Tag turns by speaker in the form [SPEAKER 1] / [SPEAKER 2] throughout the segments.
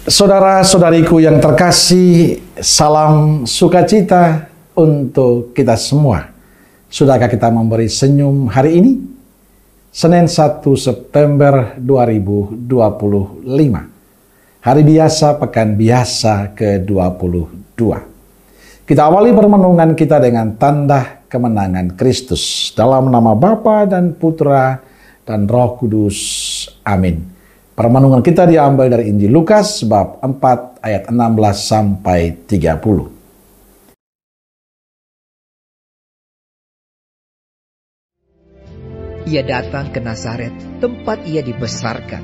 [SPEAKER 1] Saudara-saudariku yang terkasih, salam sukacita untuk kita semua. Sudahkah kita memberi senyum hari ini? Senin 1 September 2025. Hari biasa, pekan biasa ke-22. Kita awali permenungan kita dengan tanda kemenangan Kristus. Dalam nama Bapa dan Putra dan Roh Kudus. Amin. Permenungan kita diambil dari Injil Lukas bab 4 ayat 16 sampai 30.
[SPEAKER 2] Ia datang ke Nazaret, tempat ia dibesarkan.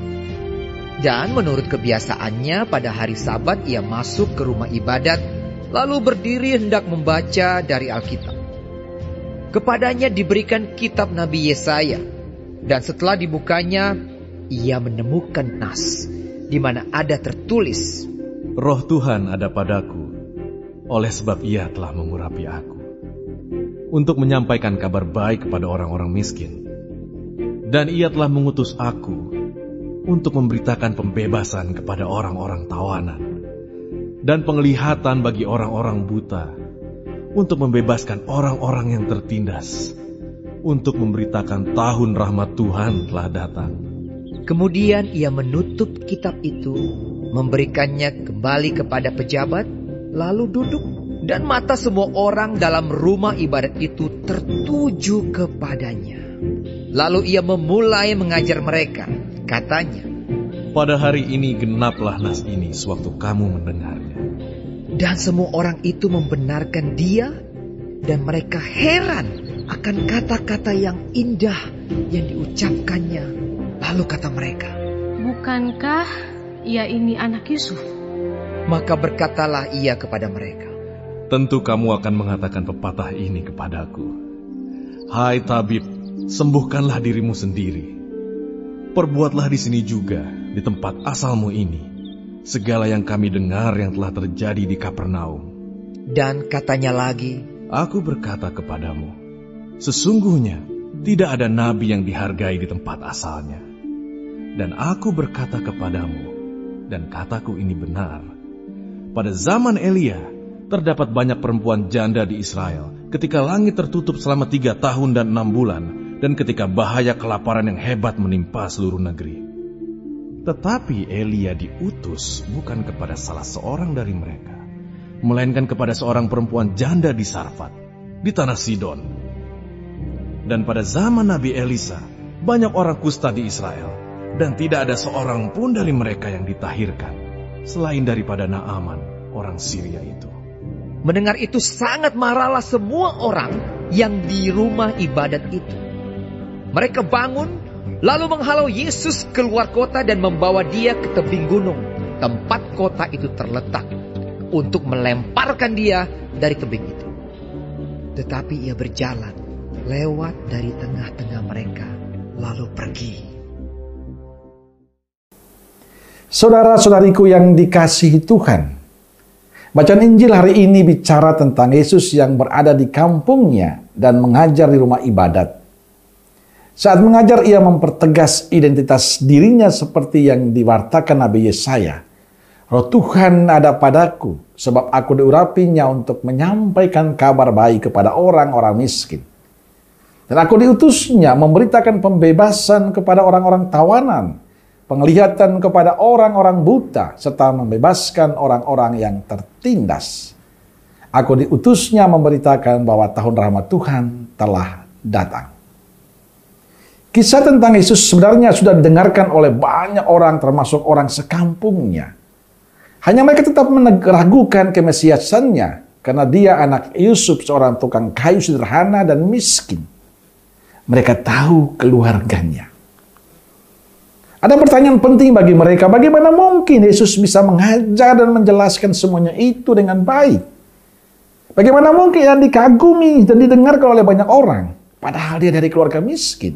[SPEAKER 2] Dan menurut kebiasaannya pada hari Sabat ia masuk ke rumah ibadat, lalu berdiri hendak membaca dari Alkitab. Kepadanya diberikan kitab Nabi Yesaya, dan setelah dibukanya, ia menemukan nas, di mana ada tertulis,
[SPEAKER 3] Roh Tuhan ada padaku, oleh sebab ia telah mengurapi aku, untuk menyampaikan kabar baik kepada orang-orang miskin. Dan ia telah mengutus aku, untuk memberitakan pembebasan kepada orang-orang tawanan, dan penglihatan bagi orang-orang buta, untuk membebaskan orang-orang yang tertindas, untuk memberitakan tahun rahmat Tuhan telah datang.
[SPEAKER 2] Kemudian ia menutup kitab itu, memberikannya kembali kepada pejabat, lalu duduk, dan mata semua orang dalam rumah ibadat itu tertuju kepadanya. Lalu ia memulai mengajar mereka, katanya,
[SPEAKER 3] pada hari ini genaplah nas ini sewaktu kamu mendengarnya.
[SPEAKER 2] Dan semua orang itu membenarkan dia, dan mereka heran akan kata-kata yang indah yang diucapkannya. Lalu kata mereka,
[SPEAKER 4] bukankah ia ini anak Yusuf?
[SPEAKER 2] Maka berkatalah ia kepada mereka,
[SPEAKER 3] tentu kamu akan mengatakan pepatah ini kepadaku, hai tabib, sembuhkanlah dirimu sendiri. Perbuatlah di sini juga, di tempat asalmu ini, segala yang kami dengar yang telah terjadi di Kapernaum.
[SPEAKER 2] Dan katanya lagi,
[SPEAKER 3] aku berkata kepadamu, sesungguhnya tidak ada nabi yang dihargai di tempat asalnya. Dan aku berkata kepadamu, dan kataku ini benar, pada zaman Elia terdapat banyak perempuan janda di Israel, ketika langit tertutup selama 3 tahun dan 6 bulan, dan ketika bahaya kelaparan yang hebat menimpa seluruh negeri. Tetapi Elia diutus bukan kepada salah seorang dari mereka, melainkan kepada seorang perempuan janda di Sarfat, di tanah Sidon. Dan pada zaman Nabi Elisa, banyak orang kusta di Israel, dan tidak ada seorang pun dari mereka yang ditahirkan, selain daripada Naaman, orang Syria itu.
[SPEAKER 2] Mendengar itu sangat marahlah semua orang yang di rumah ibadat itu. Mereka bangun, lalu menghalau Yesus keluar kota dan membawa dia ke tebing gunung, tempat kota itu terletak, untuk melemparkan dia dari tebing itu. Tetapi ia berjalan lewat dari tengah-tengah mereka, lalu pergi.
[SPEAKER 1] Saudara-saudariku yang dikasihi Tuhan, bacaan Injil hari ini bicara tentang Yesus yang berada di kampungnya dan mengajar di rumah ibadat. Saat mengajar, ia mempertegas identitas dirinya seperti yang diwartakan Nabi Yesaya. Roh Tuhan ada padaku, sebab aku diurapinya untuk menyampaikan kabar baik kepada orang-orang miskin. Dan aku diutusnya memberitakan pembebasan kepada orang-orang tawanan, penglihatan kepada orang-orang buta, serta membebaskan orang-orang yang tertindas. Aku diutusnya memberitakan bahwa tahun rahmat Tuhan telah datang. Kisah tentang Yesus sebenarnya sudah didengarkan oleh banyak orang, termasuk orang sekampungnya. Hanya mereka tetap meragukan kemesiasannya, karena dia anak Yusuf, seorang tukang kayu sederhana dan miskin. Mereka tahu keluarganya. Ada pertanyaan penting bagi mereka, bagaimana mungkin Yesus bisa mengajar dan menjelaskan semuanya itu dengan baik? Bagaimana mungkin yang dikagumi dan didengarkan oleh banyak orang, padahal dia dari keluarga miskin?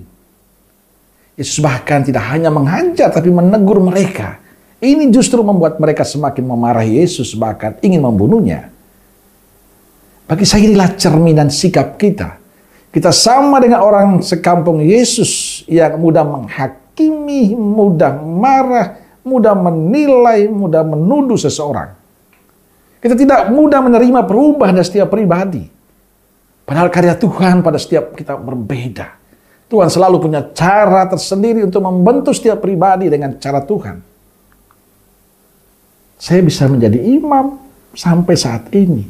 [SPEAKER 1] Yesus bahkan tidak hanya mengajar, tapi menegur mereka. Ini justru membuat mereka semakin memarahi Yesus, bahkan ingin membunuhnya. Bagi saya inilah cerminan sikap kita. Kita sama dengan orang sekampung Yesus yang mudah menghakimi, mudah marah, mudah menilai, mudah menuduh seseorang. Kita tidak mudah menerima perubahan dari setiap pribadi. Padahal karya Tuhan pada setiap kita berbeda. Tuhan selalu punya cara tersendiri untuk membentuk setiap pribadi dengan cara Tuhan. Saya bisa menjadi imam sampai saat ini.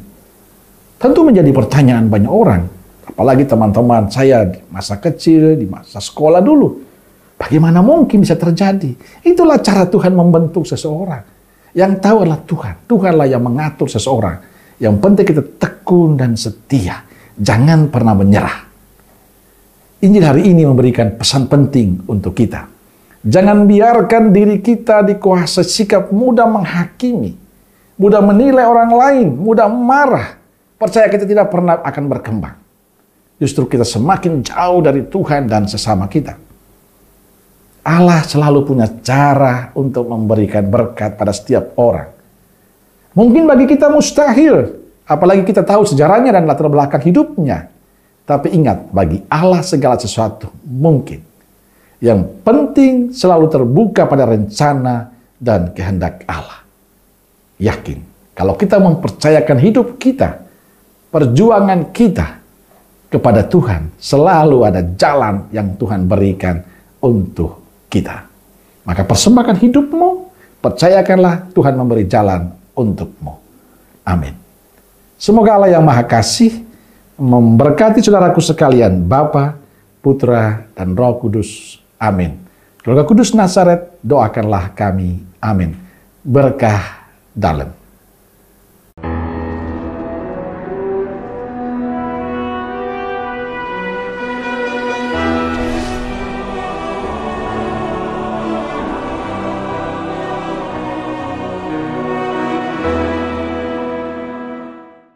[SPEAKER 1] Tentu menjadi pertanyaan banyak orang. Apalagi teman-teman saya di masa kecil, di masa sekolah dulu. Bagaimana mungkin bisa terjadi? Itulah cara Tuhan membentuk seseorang. Yang tahu adalah Tuhan. Tuhanlah yang mengatur seseorang. Yang penting kita tekun dan setia. Jangan pernah menyerah. Injil hari ini memberikan pesan penting untuk kita. Jangan biarkan diri kita dikuasai sikap mudah menghakimi, mudah menilai orang lain, mudah marah. Percaya kita tidak pernah akan berkembang. Justru kita semakin jauh dari Tuhan dan sesama kita. Allah selalu punya cara untuk memberikan berkat pada setiap orang. Mungkin bagi kita mustahil, apalagi kita tahu sejarahnya dan latar belakang hidupnya. Tapi ingat, bagi Allah segala sesuatu mungkin. Yang penting selalu terbuka pada rencana dan kehendak Allah. Yakin, kalau kita mempercayakan hidup kita, perjuangan kita kepada Tuhan, selalu ada jalan yang Tuhan berikan untuk kita. Maka persembahkan hidupmu, percayakanlah Tuhan memberi jalan untukmu. Amin. Semoga Allah yang Maha Kasih memberkati saudaraku sekalian, Bapa, Putra, dan Roh Kudus. Amin. Keluarga Kudus Nazaret, doakanlah kami. Amin. Berkah dalam.